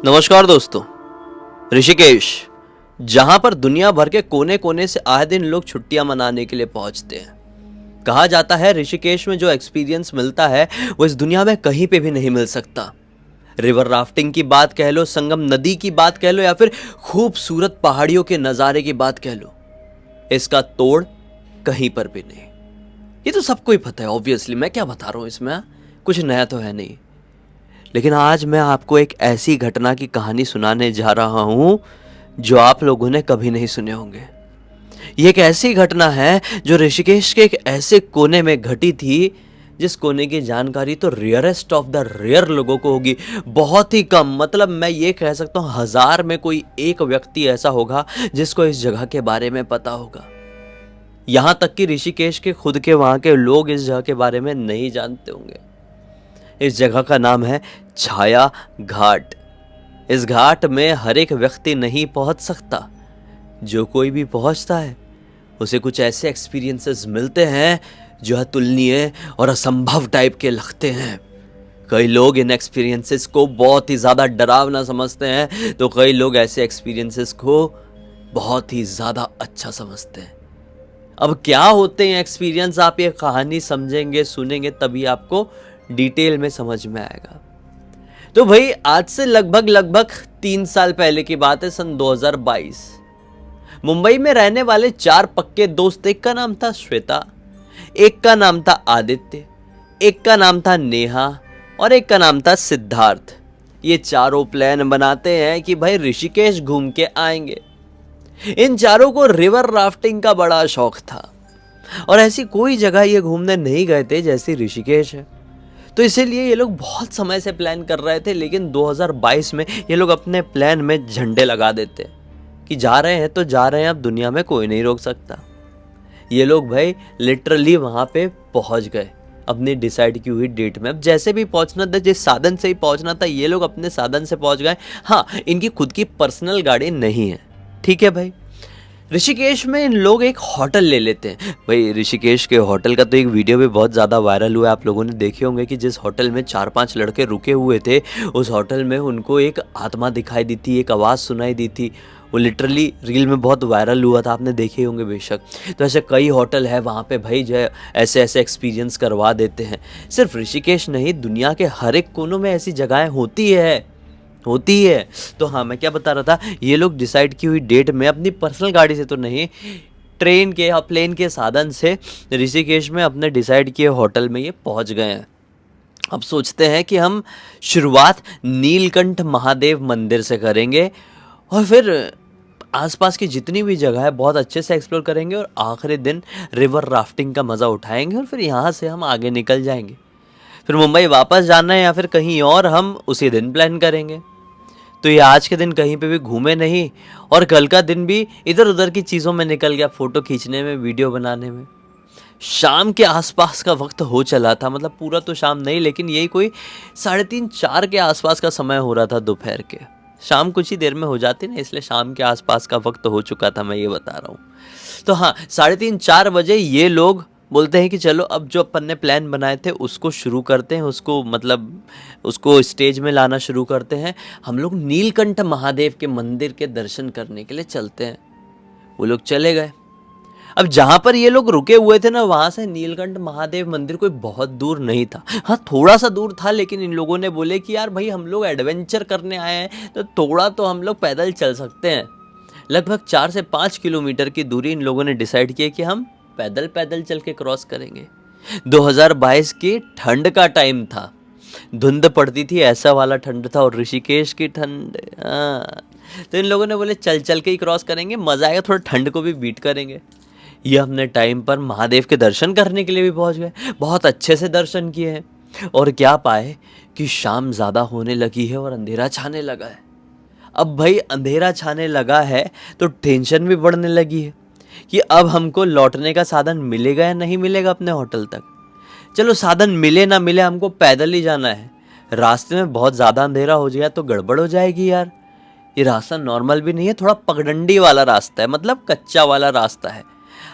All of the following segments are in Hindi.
नमस्कार दोस्तों। ऋषिकेश, जहां पर दुनिया भर के कोने कोने से आए दिन लोग छुट्टियां मनाने के लिए पहुंचते हैं। कहा जाता है ऋषिकेश में जो एक्सपीरियंस मिलता है वो इस दुनिया में कहीं पे भी नहीं मिल सकता। रिवर राफ्टिंग की बात कह लो, संगम नदी की बात कह लो, या फिर खूबसूरत पहाड़ियों के नज़ारे की बात कह लो, इसका तोड़ कहीं पर भी नहीं। ये तो सबको ही पता है, ऑब्वियसली। मैं क्या बता रहा हूँ इसमें, कुछ नया तो है नहीं। लेकिन आज मैं आपको एक ऐसी घटना की कहानी सुनाने जा रहा हूं जो आप लोगों ने कभी नहीं सुने होंगे। ये एक ऐसी घटना है जो ऋषिकेश के एक ऐसे कोने में घटी थी जिस कोने की जानकारी तो रेयरेस्ट ऑफ द रेयर लोगों को होगी। बहुत ही कम, मतलब मैं ये कह सकता हूँ 1000 में कोई एक व्यक्ति ऐसा होगा जिसको इस जगह के बारे में पता होगा। यहां तक कि ऋषिकेश के खुद के वहां के लोग इस जगह के बारे में नहीं जानते होंगे। इस जगह का नाम है छाया घाट। इस घाट में हर एक व्यक्ति नहीं पहुंच सकता। जो कोई भी पहुंचता है उसे कुछ ऐसे एक्सपीरियंसेस मिलते हैं जो अतुलनीय और असंभव टाइप के लगते हैं। कई लोग इन एक्सपीरियंसेस को बहुत ही ज़्यादा डरावना समझते हैं, तो कई लोग ऐसे एक्सपीरियंसेस को बहुत ही ज़्यादा अच्छा समझते हैं। अब क्या होते हैं एक्सपीरियंस, आप ये कहानी समझेंगे, सुनेंगे, तभी आपको डिटेल में समझ में आएगा। तो भाई, आज से लगभग 3 साल पहले की बात है, सन 2022। मुंबई में रहने वाले 4 पक्के दोस्त, एक का नाम था श्वेता, एक का नाम था आदित्य, एक का नाम था नेहा और एक का नाम था सिद्धार्थ। ये चारों प्लान बनाते हैं कि भाई ऋषिकेश घूम के आएंगे। इन चारों को रिवर राफ्टिंग का बड़ा शौक था और ऐसी कोई जगह ये घूमने नहीं गए थे जैसी ऋषिकेश है। तो इसीलिए ये लोग बहुत समय से प्लान कर रहे थे, लेकिन 2022 में ये लोग अपने प्लान में झंडे लगा देते कि जा रहे हैं तो जा रहे हैं, अब दुनिया में कोई नहीं रोक सकता। ये लोग भाई लिटरली वहाँ पे पहुँच गए अपनी डिसाइड की हुई डेट में। अब जैसे भी पहुँचना था, जिस साधन से ही पहुँचना था, ये लोग अपने साधन से पहुँच गए। हाँ, इनकी खुद की पर्सनल गाड़ी नहीं है, ठीक है भाई। ऋषिकेश में इन लोग एक होटल ले लेते हैं। भाई ऋषिकेश के होटल का तो एक वीडियो भी बहुत ज़्यादा वायरल हुआ है, आप लोगों ने देखे होंगे कि जिस होटल में 4-5 लड़के रुके हुए थे, उस होटल में उनको एक आत्मा दिखाई दी थी, एक आवाज़ सुनाई दी थी। वो लिटरली रील में बहुत वायरल हुआ था, आपने देखे होंगे बेशक। तो ऐसे कई होटल है वहाँ पे भाई, जो है ऐसे ऐसे एक्सपीरियंस करवा देते हैं। सिर्फ ऋषिकेश नहीं, दुनिया के हर एक कोनों में ऐसी जगहें होती है। तो हाँ, मैं क्या बता रहा था, ये लोग डिसाइड की हुई डेट में अपनी पर्सनल गाड़ी से तो नहीं, ट्रेन के या प्लेन के साधन से ऋषिकेश में अपने डिसाइड किए होटल में ये पहुंच गए हैं। अब सोचते हैं कि हम शुरुआत नीलकंठ महादेव मंदिर से करेंगे और फिर आसपास की जितनी भी जगह है बहुत अच्छे से एक्सप्लोर करेंगे और आखिरी दिन रिवर राफ्टिंग का मज़ा उठाएंगे और फिर यहाँ से हम आगे निकल जाएंगे। फिर मुंबई वापस जाना है या फिर कहीं और, हम उसी दिन प्लान करेंगे। तो ये आज के दिन कहीं पे भी घूमे नहीं और कल का दिन भी इधर उधर की चीज़ों में निकल गया, फ़ोटो खींचने में, वीडियो बनाने में। शाम के आसपास का वक्त हो चला था, मतलब पूरा तो शाम नहीं, लेकिन यही कोई 3:30-4 के आसपास का समय हो रहा था दोपहर के। शाम कुछ ही देर में हो जाती ना, इसलिए शाम के आसपास का वक्त हो चुका था, मैं ये बता रहा हूँ। तो हाँ, 3:30-4 बजे ये लोग बोलते हैं कि चलो अब जो अपन ने प्लान बनाए थे उसको शुरू करते हैं, उसको स्टेज में लाना शुरू करते हैं। हम लोग नीलकंठ महादेव के मंदिर के दर्शन करने के लिए चलते हैं। वो लोग चले गए। अब जहाँ पर ये लोग रुके हुए थे ना, वहाँ से नीलकंठ महादेव मंदिर कोई बहुत दूर नहीं था। हाँ, थोड़ा सा दूर था, लेकिन इन लोगों ने बोले कि यार भाई, हम लोग एडवेंचर करने आए हैं तो थोड़ा तो हम लोग पैदल चल सकते हैं। लगभग 4 से 5 किलोमीटर की दूरी इन लोगों ने डिसाइड किया कि हम पैदल चल के क्रॉस करेंगे। 2022 की ठंड का टाइम था, धुंध पड़ती थी, ऐसा वाला ठंड था, और ऋषिकेश की ठंड। तो इन लोगों ने बोले चल के ही क्रॉस करेंगे, मज़ा आएगा, थोड़ा ठंड को भी बीट करेंगे। ये हमने टाइम पर महादेव के दर्शन करने के लिए भी पहुंच गए। बहुत अच्छे से दर्शन किए हैं और क्या पाए कि शाम ज़्यादा होने लगी है और अंधेरा छाने लगा है। अब भाई अंधेरा छाने लगा है तो टेंशन भी बढ़ने लगी है कि अब हमको लौटने का साधन मिलेगा या नहीं मिलेगा अपने होटल तक। चलो, साधन मिले ना मिले, हमको पैदल ही जाना है। रास्ते में बहुत ज़्यादा अंधेरा हो जाए तो गड़बड़ हो जाएगी यार। ये रास्ता नॉर्मल भी नहीं है, थोड़ा पगडंडी वाला रास्ता है, मतलब कच्चा वाला रास्ता है।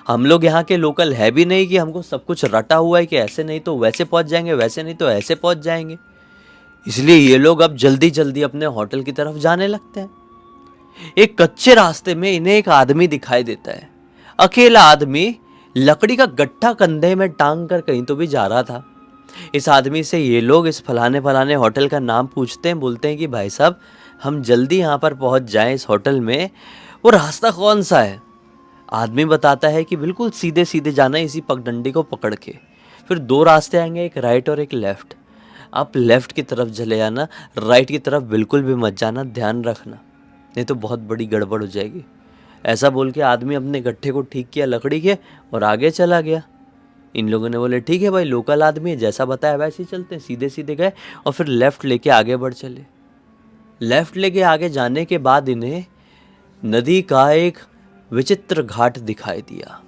हम लोग यहाँ के लोकल है भी नहीं कि हमको सब कुछ रटा हुआ है कि ऐसे नहीं तो वैसे पहुँच जाएंगे, वैसे नहीं तो ऐसे पहुँच जाएंगे। इसलिए ये लोग अब जल्दी जल्दी अपने होटल की तरफ जाने लगते हैं। एक कच्चे रास्ते में इन्हें एक आदमी दिखाई देता है। अकेला आदमी लकड़ी का गट्ठा कंधे में टांग कर कहीं तो भी जा रहा था। इस आदमी से ये लोग इस फलाने फलाने होटल का नाम पूछते हैं, बोलते हैं कि भाई साहब हम जल्दी यहाँ पर पहुँच जाएं इस होटल में, वो रास्ता कौन सा है। आदमी बताता है कि बिल्कुल सीधे सीधे जाना है इसी पगडंडी को पकड़ के। फिर दो रास्ते आएंगे, एक राइट और एक लेफ्ट। आप लेफ्ट की तरफ चले जाना, राइट की तरफ बिल्कुल भी मत जाना, ध्यान रखना, नहीं तो बहुत बड़ी गड़बड़ हो जाएगी। ऐसा बोल के आदमी अपने गट्ठे को ठीक किया लकड़ी के और आगे चला गया। इन लोगों ने बोले ठीक है भाई, लोकल आदमी है, जैसा बताया वैसे ही चलते हैं। सीधे सीधे गए और फिर लेफ़्ट लेके आगे बढ़ चले। लेफ़्ट लेके आगे जाने के बाद इन्हें नदी का एक विचित्र घाट दिखाई दिया।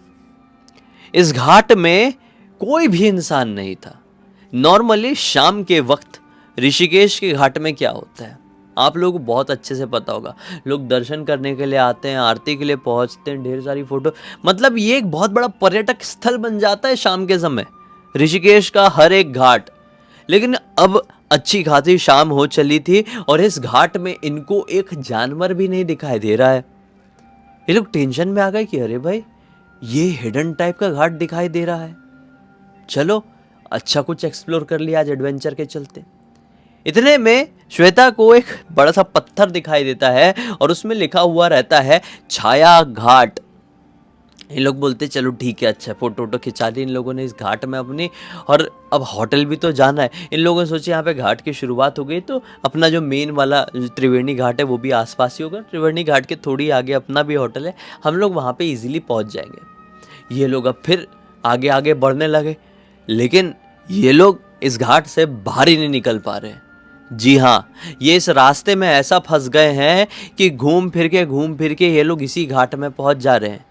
इस घाट में कोई भी इंसान नहीं था। नॉर्मली शाम के वक्त ऋषिकेश के घाट में क्या होता है आप लोगों को बहुत अच्छे से पता होगा। लोग दर्शन करने के लिए आते हैं, आरती के लिए पहुंचते हैं, ढेर सारी फोटो, मतलब ये एक बहुत बड़ा पर्यटक स्थल बन जाता है शाम के समय ऋषिकेश का हर एक घाट। लेकिन अब अच्छी खासी शाम हो चली थी और इस घाट में इनको एक जानवर भी नहीं दिखाई दे रहा है। ये लोग टेंशन में आ गए कि अरे भाई ये हिडन टाइप का घाट दिखाई दे रहा है, चलो अच्छा कुछ एक्सप्लोर कर लिया आज एडवेंचर के चलते। इतने में श्वेता को एक बड़ा सा पत्थर दिखाई देता है और उसमें लिखा हुआ रहता है छाया घाट। इन लोग बोलते चलो ठीक है, अच्छा फोटो वोटो खिंचा ली इन लोगों ने इस घाट में अपनी, और अब होटल भी तो जाना है। इन लोगों ने सोचा यहाँ पे घाट की शुरुआत हो गई तो अपना जो मेन वाला जो त्रिवेणी घाट है वो भी आसपास ही होगा। त्रिवेणी घाट के थोड़ी आगे अपना भी होटल है, हम लोग वहाँ पे इजीली पहुँच जाएंगे। ये लोग अब फिर आगे आगे बढ़ने लगे, लेकिन ये लोग इस घाट से बाहर ही नहीं निकल पा रहे हैं। जी हाँ, ये इस रास्ते में ऐसा फंस गए हैं कि घूम फिर के ये लोग इसी घाट में पहुंच जा रहे हैं।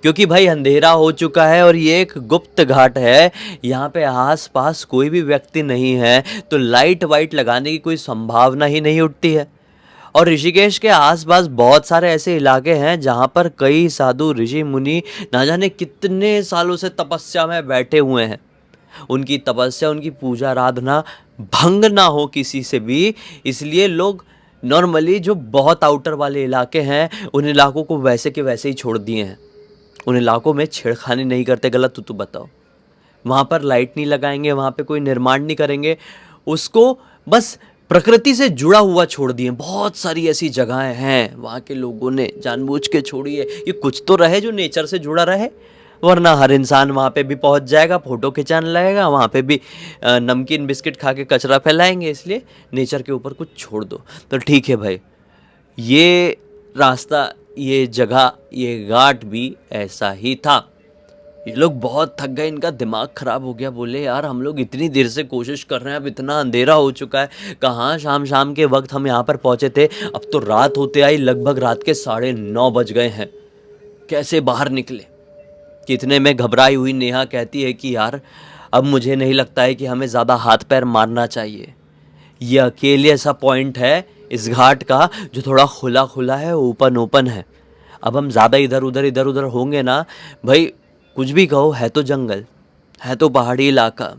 क्योंकि भाई अंधेरा हो चुका है और ये एक गुप्त घाट है, यहाँ पे आस पास कोई भी व्यक्ति नहीं है, तो लाइट वाइट लगाने की कोई संभावना ही नहीं उठती है। और ऋषिकेश के आसपास बहुत सारे ऐसे इलाके हैं जहाँ पर कई साधु ऋषि मुनि ना जाने कितने सालों से तपस्या में बैठे हुए हैं। उनकी तपस्या, उनकी पूजा आराधना भंग ना हो किसी से भी, इसलिए लोग नॉर्मली जो बहुत आउटर वाले इलाके हैं उन इलाकों को वैसे के वैसे ही छोड़ दिए हैं। उन इलाकों में छेड़खानी नहीं करते, गलत तो बताओ। वहाँ पर लाइट नहीं लगाएंगे, वहाँ पे कोई निर्माण नहीं करेंगे, उसको बस प्रकृति से जुड़ा हुआ छोड़ दिए। बहुत सारी ऐसी जगहें हैं वहाँ के लोगों ने जानबूझ के छोड़ी है, ये कुछ तो रहे जो नेचर से जुड़ा रहे, वरना हर इंसान वहाँ पे भी पहुँच जाएगा, फ़ोटो खिंचाने लगेगा, वहाँ पे भी नमकीन बिस्किट खा के कचरा फैलाएंगे। इसलिए नेचर के ऊपर कुछ छोड़ दो। तो ठीक है भाई, ये रास्ता, ये जगह, ये घाट भी ऐसा ही था। ये लोग बहुत थक गए, इनका दिमाग ख़राब हो गया। बोले यार हम लोग इतनी देर से कोशिश कर रहे हैं, अब इतना अंधेरा हो चुका है, कहाँ शाम के वक्त हम यहाँ पर पहुँचे थे, अब तो रात होते आई लगभग रात के 9:30 बज गए हैं, कैसे बाहर निकले। कितने में घबराई हुई नेहा कहती है कि यार अब मुझे नहीं लगता है कि हमें ज़्यादा हाथ पैर मारना चाहिए। ये अकेले ऐसा पॉइंट है इस घाट का जो थोड़ा खुला खुला है, ओपन है। अब हम ज़्यादा इधर उधर होंगे ना भाई, कुछ भी कहो, है तो जंगल, है तो पहाड़ी इलाका,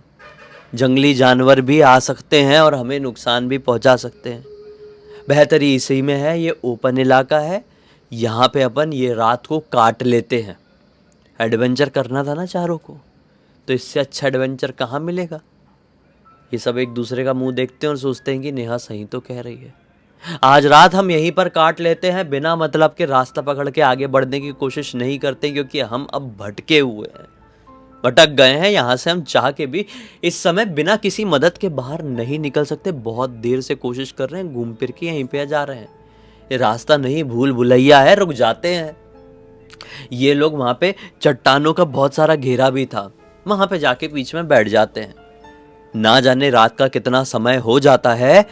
जंगली जानवर भी आ सकते हैं और हमें नुकसान भी पहुंचा सकते हैं। बेहतर इसी में है, ये ओपन इलाका है, यहाँ पे अपन ये रात को काट लेते हैं। एडवेंचर करना था ना चारों को, तो इससे अच्छा एडवेंचर कहाँ मिलेगा। ये सब एक दूसरे का मुंह देखते हैं और सोचते हैं कि नेहा सही तो कह रही है, आज रात हम यहीं पर काट लेते हैं, बिना मतलब के रास्ता पकड़ के आगे बढ़ने की कोशिश नहीं करते, क्योंकि हम अब भटके हुए हैं, भटक गए हैं। यहाँ से हम चाह के भी इस समय बिना किसी मदद के बाहर नहीं निकल सकते। बहुत देर से कोशिश कर रहे हैं, घूम फिर के यहीं पे जा रहे हैं। ये रास्ता नहीं, भूल भुलैया है, रुक जाते हैं। ये लोग वहाँ पे चट्टानों का बहुत सारा घेरा भी था, वहाँ पे जाके बीच में बैठ जाते हैं। ना जाने रात का कितना समय हो जाता है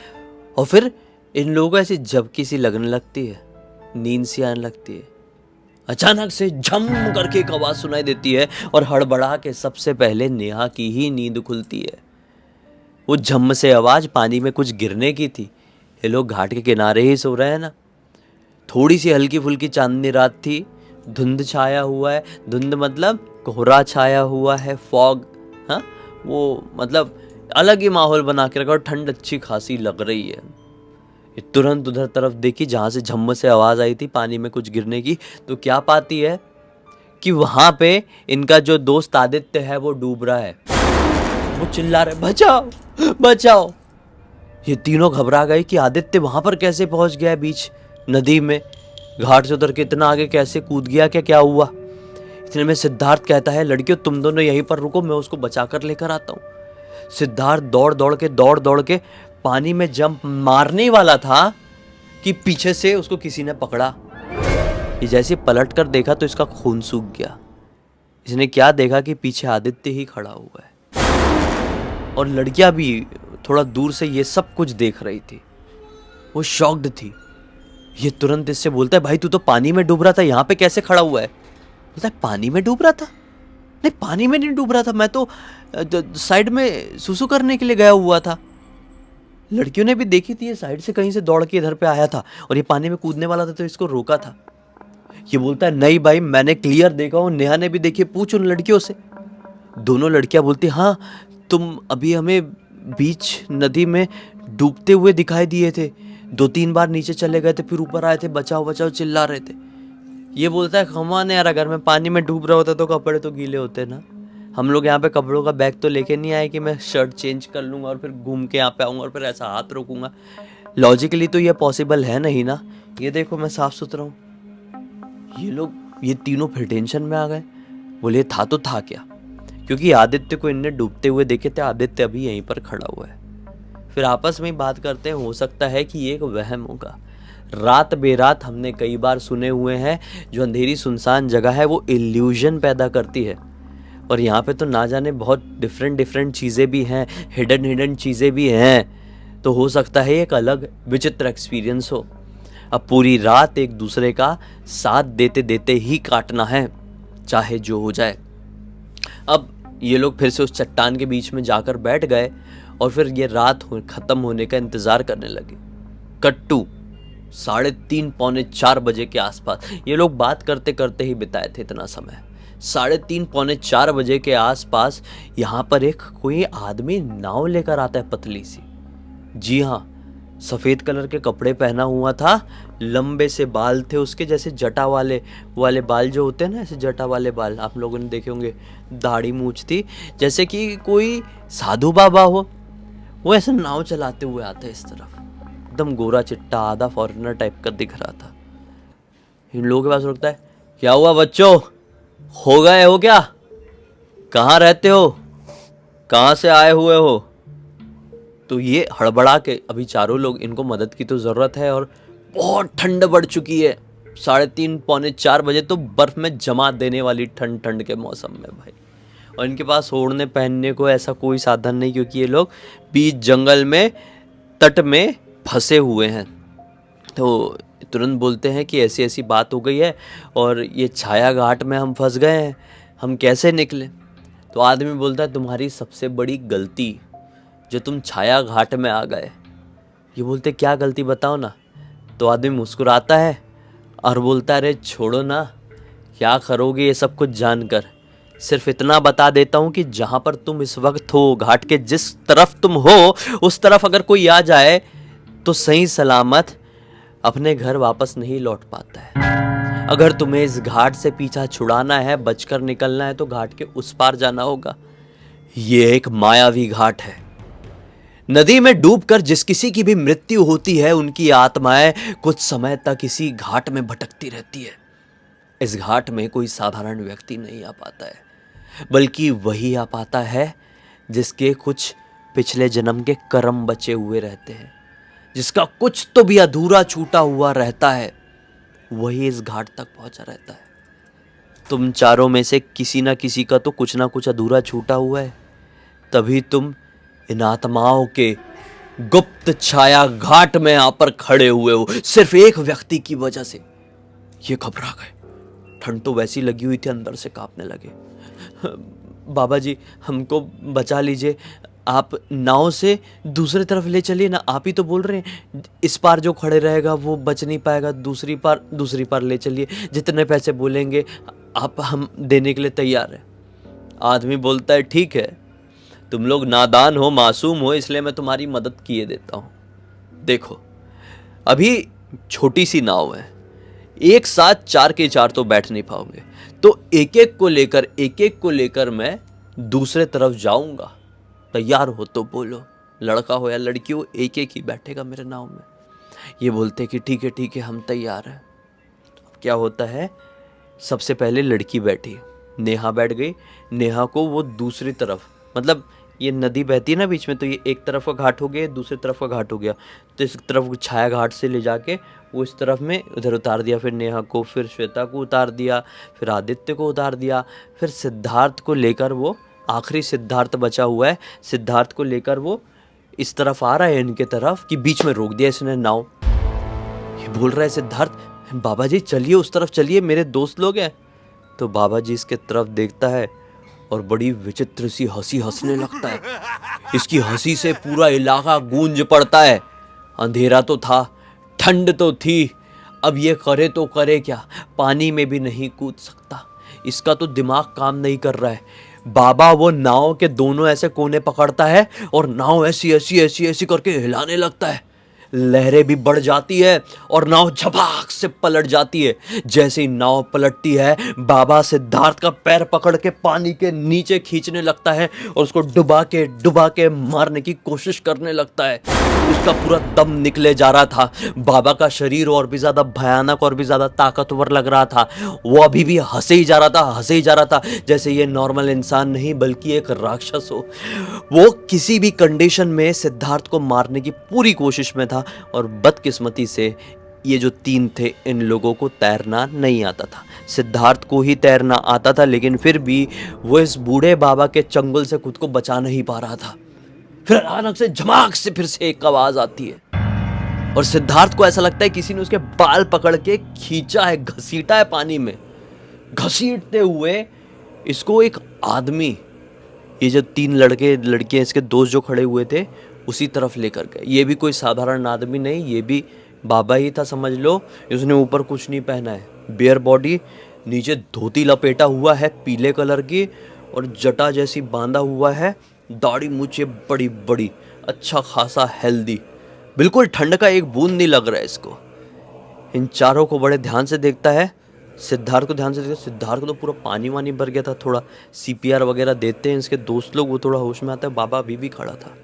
और फिर इन लोगों को ऐसी झपकी सी लगने लगती है, नींद सी आने लगती है। अचानक से झम करके एक आवाज सुनाई देती है और हड़बड़ा के सबसे पहले नेहा की ही नींद खुलती है। वो झम से आवाज पानी में कुछ गिरने की थी। ये लोग घाट के किनारे ही सो रहे हैं ना, थोड़ी सी हल्की फुल्की चांदनी रात थी, धुंध छाया हुआ है, धुंध मतलब कोहरा छाया हुआ है, फॉग, हाँ वो मतलब अलग ही माहौल बना के रखा और ठंड अच्छी खासी लग रही है। ये तुरंत उधर तरफ देखी जहाँ से झम्म से आवाज़ आई थी पानी में कुछ गिरने की, तो क्या पाती है कि वहाँ पे इनका जो दोस्त आदित्य है वो डूब रहा है। वो चिल्ला रहे बचाओ बचाओ। ये तीनों घबरा गए कि आदित्य वहाँ पर कैसे पहुँच गया है बीच नदी में, घाट से उतर के इतना आगे कैसे कूद गया, क्या हुआ। इतने में सिद्धार्थ कहता है लड़कियों तुम दोनों यहीं पर रुको, मैं उसको बचा कर लेकर आता हूँ। सिद्धार्थ दौड़ के पानी में जंप मारने वाला था कि पीछे से उसको किसी ने पकड़ा। ये जैसे पलट कर देखा तो इसका खून सूख गया। इसने क्या देखा कि पीछे आदित्य ही खड़ा हुआ है और लड़कियां भी थोड़ा दूर से ये सब कुछ देख रही थी। वो शॉक्ड थी। ये तुरंत इससे बोलता है भाई तू तो पानी में डूब रहा था, यहाँ पे कैसे खड़ा हुआ है। बोलता है पानी में डूब रहा था? नहीं पानी में नहीं डूब रहा था, मैं तो साइड में सुसु करने के लिए गया हुआ था। लड़कियों ने भी देखी थी ये साइड से कहीं से दौड़ के इधर पे आया था और ये पानी में कूदने वाला था तो इसको रोका था। ये बोलता है नहीं भाई मैंने क्लियर देखा हूँ, नेहा ने भी देखी, पूछ उन लड़कियों से। दोनों लड़कियां बोलती हाँ तुम अभी हमें बीच नदी में डूबते हुए दिखाई दिए थे, 2-3 बार नीचे चले गए थे फिर ऊपर आए थे, बचाओ बचाओ चिल्ला रहे थे। ये बोलता है कमान यार, अगर मैं पानी में डूब रहा होता तो कपड़े तो गीले होते ना। हम लोग यहाँ पे कपड़ों का बैग तो लेके नहीं आए कि मैं शर्ट चेंज कर लूँगा और फिर घूम के यहाँ पे आऊँगा और फिर ऐसा हाथ रोकूंगा। लॉजिकली तो ये पॉसिबल है नहीं ना। ये देखो मैं साफ सुथरा हूँ। ये तीनों फिर टेंशन में आ गए। बोले था तो था क्या, क्योंकि आदित्य को इनने डूबते हुए देखे थे। आदित्य अभी यहीं पर खड़ा हुआ है। फिर आपस में बात करते हैं, हो सकता है कि ये एक वहम होगा। रात बेरात हमने कई बार सुने हुए हैं जो अंधेरी सुनसान जगह है वो इल्यूजन पैदा करती है, और यहाँ पे तो ना जाने बहुत डिफरेंट चीज़ें भी हैं, हिडन चीज़ें भी हैं। तो हो सकता है एक अलग विचित्र एक्सपीरियंस हो। अब पूरी रात एक दूसरे का साथ देते देते ही काटना है, चाहे जो हो जाए। अब ये लोग फिर से उस चट्टान के बीच में जाकर बैठ गए और फिर ये रात ख़त्म होने का इंतज़ार करने लगे। कट्टू 3:30 पौने 4 बजे के आसपास ये लोग बात करते करते ही बिताए थे इतना समय। 3:30 पौने 4 बजे के आसपास यहाँ पर एक कोई आदमी नाव लेकर आता है, पतली सी। जी हाँ, सफ़ेद कलर के कपड़े पहना हुआ था, लंबे से बाल थे उसके, जैसे जटा वाले बाल जो होते हैं ना, ऐसे जटा वाले बाल आप लोगों ने देखे होंगे। दाढ़ी मूंछ थी, जैसे कि कोई साधु बाबा हो। वो ऐसे नाव चलाते हुए आता है इस तरफ, एकदम गोरा चिट्टा, आधा फॉरेनर टाइप का दिख रहा था। इन लोगों के पास रुकता है, क्या हुआ बच्चों, हो गए हो क्या, कहाँ रहते हो, कहाँ से आए हुए हो। तो ये हड़बड़ा के, अभी चारों लोग, इनको मदद की तो ज़रूरत है और बहुत ठंड बढ़ चुकी है। 3:30 पौने 4 बजे तो बर्फ़ में जमा देने वाली ठंड के मौसम में भाई। और इनके पास ओढ़ने पहनने को ऐसा कोई साधन नहीं, क्योंकि ये लोग बीच जंगल में तट में फंसे हुए हैं। तो तुरंत बोलते हैं कि ऐसी ऐसी बात हो गई है और ये छाया घाट में हम फंस गए हैं, हम कैसे निकलें। तो आदमी बोलता है तुम्हारी सबसे बड़ी गलती जो तुम छाया घाट में आ गए। ये बोलते क्या गलती बताओ ना। तो आदमी मुस्कुराता है और बोलता है अरे छोड़ो ना, क्या करोगे ये सब कुछ जानकर, सिर्फ इतना बता देता हूँ कि जहाँ पर तुम इस वक्त हो, घाट के जिस तरफ तुम हो उस तरफ अगर कोई आ जाए तो सही सलामत अपने घर वापस नहीं लौट पाता है। अगर तुम्हें इस घाट से पीछा छुड़ाना है, बचकर निकलना है, तो घाट के उस पार जाना होगा। ये एक मायावी घाट है। नदी में डूबकर जिस किसी की भी मृत्यु होती है, उनकी आत्माएं कुछ समय तक इसी घाट में भटकती रहती है। इस घाट में कोई साधारण व्यक्ति नहीं आ पाता है, बल्कि वही आ पाता है जिसके कुछ पिछले जन्म के कर्म बचे हुए रहते हैं, जिसका कुछ तो भी अधूरा छूटा हुआ रहता है, वही इस घाट तक पहुंचा रहता है। तुम चारों में से किसी ना किसी का तो कुछ ना कुछ अधूरा छूटा हुआ है, तभी तुम इन आत्माओं के गुप्त छाया घाट में यहाँ पर खड़े हुए हो, सिर्फ एक व्यक्ति की वजह से। ये घबरा गए, ठंड तो वैसी लगी हुई थी, अंदर से कांपने लगे। बाबा जी हमको बचा लीजिए, आप नाव से दूसरी तरफ ले चलिए ना, आप ही तो बोल रहे हैं इस पार जो खड़े रहेगा वो बच नहीं पाएगा, दूसरी पार ले चलिए, जितने पैसे बोलेंगे आप हम देने के लिए तैयार हैं। आदमी बोलता है ठीक है, तुम लोग नादान हो, मासूम हो, इसलिए मैं तुम्हारी मदद किए देता हूँ। देखो, अभी छोटी सी नाव है, एक साथ 4 के 4 तो बैठ नहीं पाओगे, तो एक एक को लेकर मैं दूसरे तरफ जाऊंगा। तैयार हो तो बोलो, लड़का हो या लड़की हो, एक एक ही बैठेगा मेरे नाव में। ये बोलते कि ठीक है हम तैयार हैं। क्या होता है, सबसे पहले लड़की बैठी, नेहा बैठ गई। नेहा को वो दूसरी तरफ, मतलब ये नदी बहती है ना बीच में, तो ये एक तरफ का घाट हो गया, दूसरी तरफ का घाट हो गया, तो इस तरफ छाया घाट से ले जाके वो इस तरफ में उधर उतार दिया। फिर नेहा को, फिर श्वेता को उतार दिया, फिर आदित्य को उतार दिया, फिर सिद्धार्थ को लेकर, वो आखिरी सिद्धार्थ बचा हुआ है, सिद्धार्थ को लेकर वो इस तरफ आ रहा है इनके तरफ, कि बीच में रोक दिया इसने नाव। ये बोल रहा है सिद्धार्थ, बाबा जी चलिए उस तरफ चलिए, मेरे दोस्त लोग हैं। तो बाबा जी इसके तरफ देखता है और बड़ी विचित्र सी हंसी हंसने लगता है। इसकी हंसी से पूरा इलाका गूंज पड़ता है। अंधेरा तो था, ठंड तो थी, अब ये करे तो करे क्या, पानी में भी नहीं कूद सकता, इसका तो दिमाग काम नहीं कर रहा है। बाबा वो नाव के दोनों ऐसे कोने पकड़ता है और नाव ऐसी ऐसी ऐसी ऐसी करके हिलाने लगता है। लहरें भी बढ़ जाती है और नाव झपाक से पलट जाती है। जैसे ही नाव पलटती है, बाबा सिद्धार्थ का पैर पकड़ के पानी के नीचे खींचने लगता है और उसको डुबा के मारने की कोशिश करने लगता है। उसका पूरा दम निकले जा रहा था। बाबा का शरीर और भी ज्यादा भयानक और भी ज्यादा ताकतवर लग रहा था। वो अभी भी हंसे ही जा रहा था, जैसे ये नॉर्मल इंसान नहीं बल्कि एक राक्षस हो। वो किसी भी कंडीशन में सिद्धार्थ को मारने की पूरी कोशिश में था, और बदकिस्मती से ये जो 3 थे, इन लोगों को तैरना नहीं आता था। सिद्धार्थ को ही तैरना आता था, लेकिन फिर भी वो इस बूढ़े बाबा के चंगुल से खुद को बचा नहीं पा रहा था। फिर अचानक से झमाक से फिर से एक आवाज आती है और सिद्धार्थ को ऐसा लगता है किसी ने उसके बाल पकड़ के खींचा है, घसीटा है पानी में। घसीटते हुए इसको एक आदमी, ये जो 3 लड़के लड़कियां इसके दोस्त जो खड़े हुए थे, उसी तरफ लेकर गए। ये भी कोई साधारण आदमी नहीं, ये भी बाबा ही था समझ लो। उसने ऊपर कुछ नहीं पहना है, बेयर बॉडी, नीचे धोती लपेटा हुआ है पीले कलर की, और जटा जैसी बांधा हुआ है, दाढ़ी मूछें बड़ी बड़ी, अच्छा खासा हेल्दी, बिल्कुल ठंड का एक बूंद नहीं लग रहा है इसको। इन चारों को बड़े ध्यान से देखता है, सिद्धार्थ को ध्यान से देखता है। सिद्धार्थ को तो पूरा पानी वानी भर गया था, थोड़ा सीपीआर वगैरह देते हैं इसके दोस्त लोग, वो थोड़ा होश में आता है। बाबा अभी भी खड़ा था।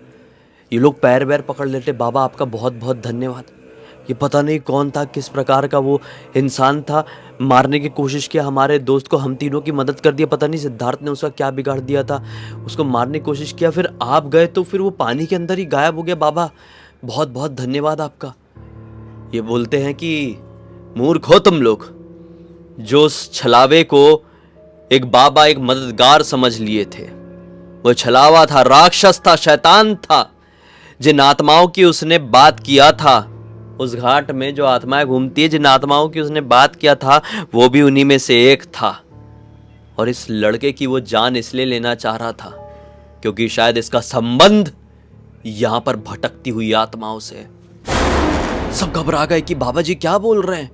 ये लोग पैर वैर पकड़ लेते, बाबा आपका बहुत बहुत धन्यवाद। ये पता नहीं कौन था, किस प्रकार का वो इंसान था, मारने की कोशिश किया हमारे दोस्त को, हम तीनों की मदद कर दिया। पता नहीं सिद्धार्थ ने उसका क्या बिगाड़ दिया था, उसको मारने की कोशिश किया, फिर आप गए तो फिर वो पानी के अंदर ही गायब हो गया। बाबा बहुत बहुत धन्यवाद आपका। ये बोलते हैं कि मूर्ख हो तुम लोग, जो उस छलावे को एक बाबा, एक मददगार समझ लिए थे। वो छलावा था, राक्षस था, शैतान था। जिन आत्माओं की उसने बात किया था, उस घाट में जो आत्माएं घूमती है, जिन आत्माओं की उसने बात किया था, वो भी उन्हीं में से एक था। और इस लड़के की वो जान इसलिए लेना चाह रहा था क्योंकि शायद इसका संबंध यहां पर भटकती हुई आत्माओं से। सब घबरा गए कि बाबा जी क्या बोल रहे हैं,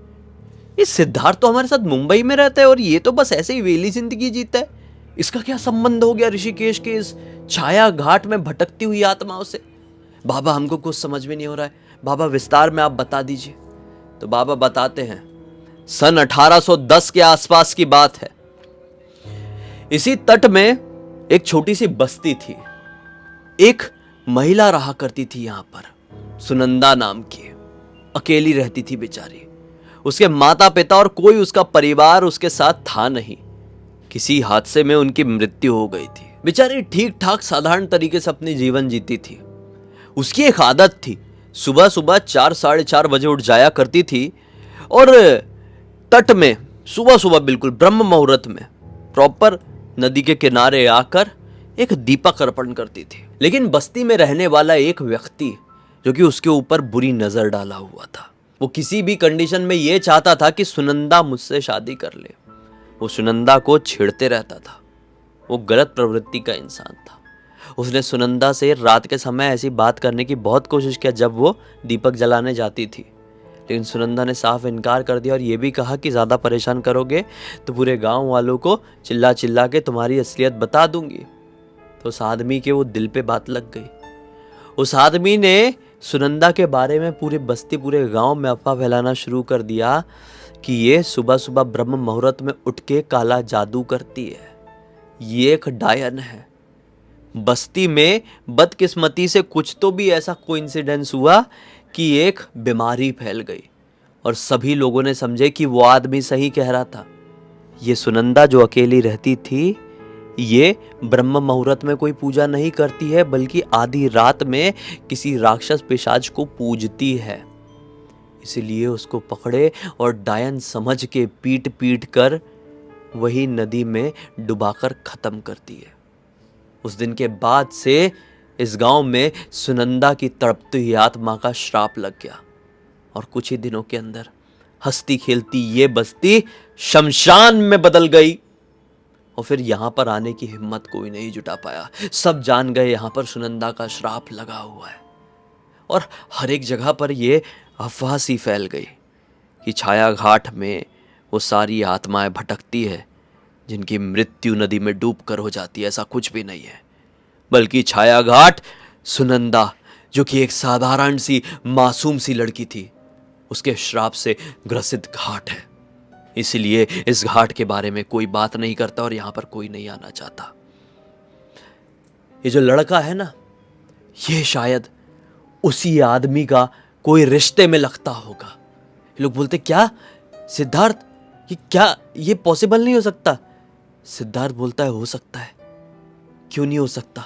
ये सिद्धार्थ तो हमारे साथ मुंबई में रहता है और ये तो बस ऐसे ही वेली जिंदगी जीता है, इसका क्या संबंध हो गया ऋषिकेश के इस छाया घाट में भटकती हुई आत्माओं से। बाबा हमको कुछ समझ में नहीं हो रहा है, बाबा विस्तार में आप बता दीजिए। तो बाबा बताते हैं, सन 1810 के आसपास की बात है। इसी तट में एक छोटी सी बस्ती थी। एक महिला रहा करती थी यहां पर, सुनंदा नाम की। अकेली रहती थी बेचारी। उसके माता पिता और कोई उसका परिवार उसके साथ था नहीं। किसी हादसे में उनकी मृत्यु हो गई थी। बेचारी ठीक ठाक साधारण तरीके से अपनी जीवन जीती थी। उसकी एक आदत थी, सुबह सुबह 4 साढ़े 4 बजे उठ जाया करती थी और तट में सुबह सुबह बिल्कुल ब्रह्म मुहूर्त में प्रॉपर नदी के किनारे आकर एक दीपक अर्पण करती थी। लेकिन बस्ती में रहने वाला एक व्यक्ति जो कि उसके ऊपर बुरी नजर डाला हुआ था, वो किसी भी कंडीशन में ये चाहता था कि सुनंदा मुझसे शादी कर ले। वो सुनंदा को छेड़ते रहता था। वो गलत प्रवृत्ति का इंसान था। उसने सुनंदा से रात के समय ऐसी बात करने की बहुत कोशिश किया जब वो दीपक जलाने जाती थी, लेकिन सुनंदा ने साफ इनकार कर दिया और ये भी कहा कि ज़्यादा परेशान करोगे तो पूरे गांव वालों को चिल्ला चिल्ला के तुम्हारी असलियत बता दूंगी। तो उस आदमी के वो दिल पे बात लग गई। उस आदमी ने सुनंदा के बारे में पूरी बस्ती, पूरे गांव में अफवाह फैलाना शुरू कर दिया कि ये सुबह सुबह ब्रह्म मुहूर्त में उठ के काला जादू करती है, ये एक डायन है। बस्ती में बदकिस्मती से कुछ तो भी ऐसा कोइंसिडेंस हुआ कि एक बीमारी फैल गई और सभी लोगों ने समझे कि वो आदमी सही कह रहा था। ये सुनंदा जो अकेली रहती थी, ये ब्रह्म मुहूर्त में कोई पूजा नहीं करती है, बल्कि आधी रात में किसी राक्षस पिशाच को पूजती है। इसलिए उसको पकड़े और डायन समझ के पीट पीट कर वही नदी में डुबाकर खत्म करती है। उस दिन के बाद से इस गांव में सुनंदा की तड़पती हुई आत्मा का श्राप लग गया और कुछ ही दिनों के अंदर हंसती खेलती ये बस्ती शमशान में बदल गई। और फिर यहां पर आने की हिम्मत कोई नहीं जुटा पाया। सब जान गए यहां पर सुनंदा का श्राप लगा हुआ है। और हर एक जगह पर यह अफवाह सी फैल गई कि छाया घाट में वो सारी आत्माएं भटकती है जिनकी मृत्यु नदी में डूबकर हो जाती है। ऐसा कुछ भी नहीं है, बल्कि छाया घाट सुनंदा, जो कि एक साधारण सी मासूम सी लड़की थी, उसके श्राप से ग्रसित घाट है। इसलिए इस घाट के बारे में कोई बात नहीं करता और यहां पर कोई नहीं आना चाहता। ये जो लड़का है ना, ये शायद उसी आदमी का कोई रिश्ते में लगता होगा। ये लोग बोलते क्या सिद्धार्थ, ये क्या, ये पॉसिबल नहीं हो सकता। सिद्धार्थ बोलता है हो सकता है, क्यों नहीं हो सकता।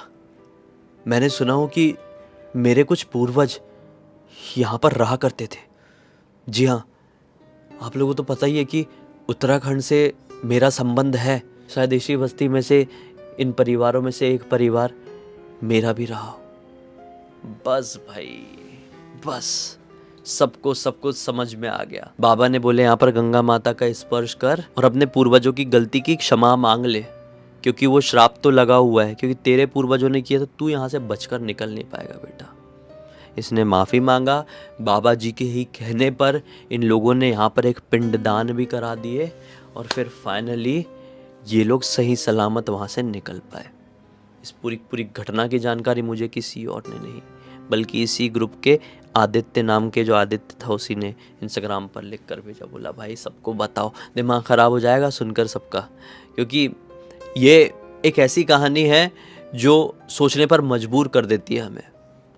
मैंने सुना हो कि मेरे कुछ पूर्वज यहां पर रहा करते थे। जी हाँ, आप लोगों को तो पता ही है कि उत्तराखंड से मेरा संबंध है। शायद इसी बस्ती में से, इन परिवारों में से एक परिवार मेरा भी रहा हो। बस भाई, बस सबको सब कुछ समझ में आ गया। बाबा ने बोले यहाँ पर गंगा माता का स्पर्श कर और अपने पूर्वजों की गलती की क्षमा मांग ले, क्योंकि वो श्राप तो लगा हुआ है, क्योंकि तेरे पूर्वजों ने किया तो तू यहाँ से बचकर निकल नहीं पाएगा बेटा। इसने माफ़ी मांगा। बाबा जी के ही कहने पर इन लोगों ने यहाँ पर एक पिंडदान भी करा दिए और फिर फाइनली ये लोग सही सलामत वहाँ से निकल पाए। इस पूरी घटना की जानकारी मुझे किसी और ने नहीं, बल्कि इसी ग्रुप के आदित्य नाम के जो आदित्य था, उसी ने इंस्टाग्राम पर लिख कर भेजा। बोला भाई सबको बताओ, दिमाग ख़राब हो जाएगा सुनकर सबका, क्योंकि ये एक ऐसी कहानी है जो सोचने पर मजबूर कर देती है हमें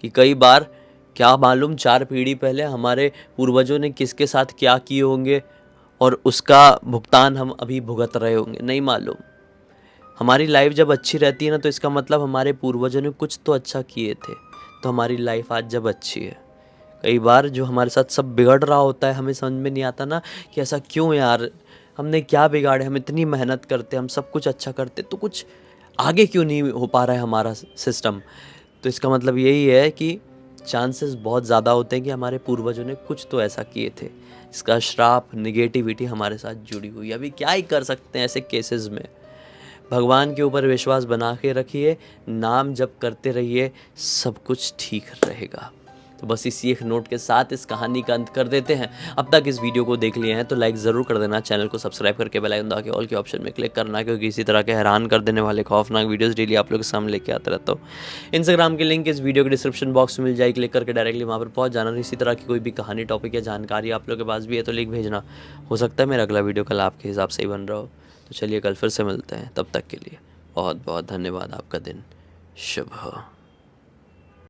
कि कई बार क्या मालूम 4 पीढ़ी पहले हमारे पूर्वजों ने किसके साथ क्या किए होंगे और उसका भुगतान हम अभी भुगत रहे होंगे, नहीं मालूम। हमारी लाइफ जब अच्छी रहती है ना, तो इसका मतलब हमारे पूर्वजों ने कुछ तो अच्छा किए थे, तो हमारी लाइफ आज जब अच्छी है। कई बार जो हमारे साथ सब बिगड़ रहा होता है, हमें समझ में नहीं आता ना कि ऐसा क्यों यार, हमने क्या बिगाड़े, हम इतनी मेहनत करते, हम सब कुछ अच्छा करते, तो कुछ आगे क्यों नहीं हो पा रहा है हमारा सिस्टम। तो इसका मतलब यही है कि चांसेस बहुत ज़्यादा होते हैं कि हमारे पूर्वजों ने कुछ तो ऐसा किए थे, इसका श्राप, निगेटिविटी हमारे साथ जुड़ी हुई है। अभी क्या ही कर सकते हैं ऐसे केसेस में। भगवान के ऊपर विश्वास बना के रखिए, नाम जप करते रहिए, सब कुछ ठीक रहेगा। तो बस इसी एक नोट के साथ इस कहानी का अंत कर देते हैं। अब तक इस वीडियो को देख लिए हैं तो लाइक ज़रूर कर देना, चैनल को सब्सक्राइब करके बेल आइकन दबा के ऑल के ऑप्शन में क्लिक करना, क्योंकि इसी तरह के हैरान कर देने वाले खौफनाक वीडियोस डेली आप लोग के सामने लेके आता रहता हूँ। इंस्टाग्राम की लिंक इस वीडियो के डिस्क्रिप्शन बॉक्स में मिल जाएगी, क्लिक करके डायरेक्टली वहाँ पर पहुँच जाना। इसी तरह की कोई भी कहानी, टॉपिक या जानकारी आप लोग के पास भी है तो लिंक भेजना। हो सकता है मेरा अगला वीडियो कल आपके हिसाब से ही बन रहा हो। तो चलिए कल फिर से मिलते हैं, तब तक के लिए बहुत बहुत धन्यवाद। आपका दिन शुभ हो।